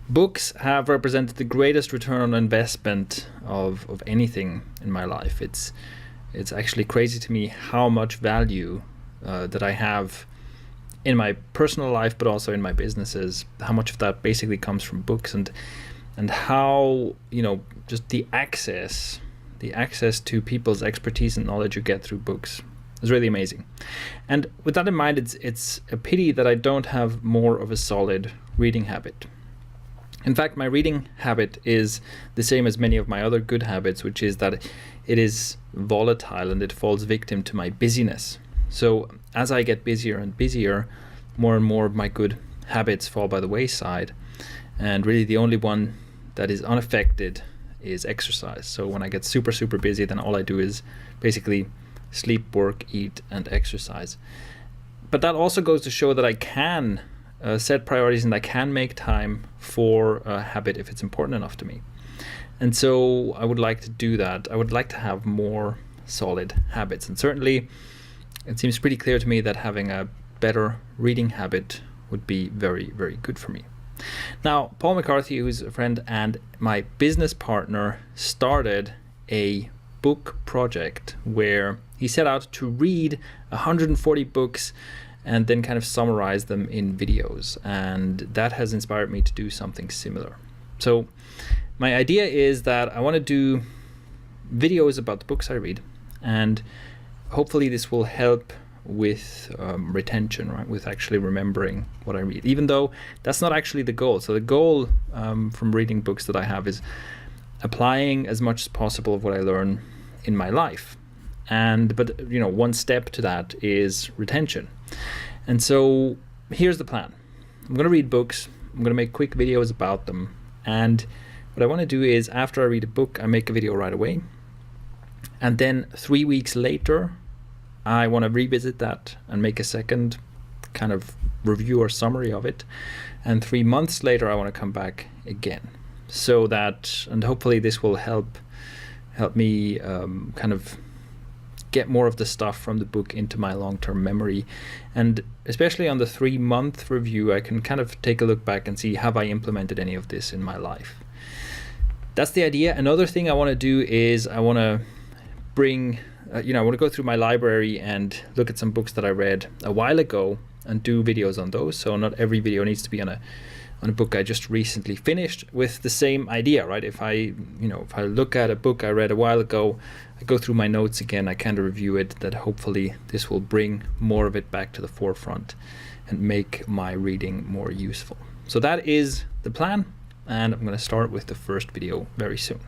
Books have represented the greatest return on investment of anything in my life. It's actually crazy to me how much value that I have in my personal life, but also in my businesses, how much of that basically comes from books, and how, just the access to people's expertise and knowledge you get through books is really amazing. And with that in mind, it's a pity that I don't have more of a solid reading habit. In fact, my reading habit is the same as many of my other good habits, which is that it is volatile and it falls victim to my busyness. So as I get busier and busier, more and more of my good habits fall by the wayside. And really the only one that is unaffected is exercise. So when I get super, super busy, then all I do is basically sleep, work, eat, and exercise. But that also goes to show that I can set priorities and I can make time for a habit if it's important enough to me. And so I would like to do that. I would like to have more solid habits. And certainly it seems pretty clear to me that having a better reading habit would be very, very good for me. Now, Paul McCarthy, who's a friend and my business partner, started a book project where he set out to read 140 books and then kind of summarize them in videos. And that has inspired me to do something similar. So my idea is that I want to do videos about the books I read, and hopefully this will help with retention, right? With actually remembering what I read, even though that's not actually the goal. So the goal from reading books that I have is applying as much as possible of what I learn in my life. But one step to that is retention. And so here's the plan. I'm going to read books. I'm going to make quick videos about them. And what I want to do is, after I read a book, I make a video right away. And then 3 weeks later, I want to revisit that and make a second kind of review or summary of it. And 3 months later, I want to come back again. So that, and hopefully this will help me kind of get more of the stuff from the book into my long-term memory. And especially on the 3-month review, I can kind of take a look back and see, have I implemented any of this in my life? That's the idea. Another thing I want to do is I want to bring, I want to go through my library and look at some books that I read a while ago and do videos on those. So not every video needs to be on a book I just recently finished, with the same idea, right? If I look at a book I read a while ago, I go through my notes again, I kind of review it, that hopefully this will bring more of it back to the forefront and make my reading more useful. So that is the plan, and I'm going to start with the first video very soon.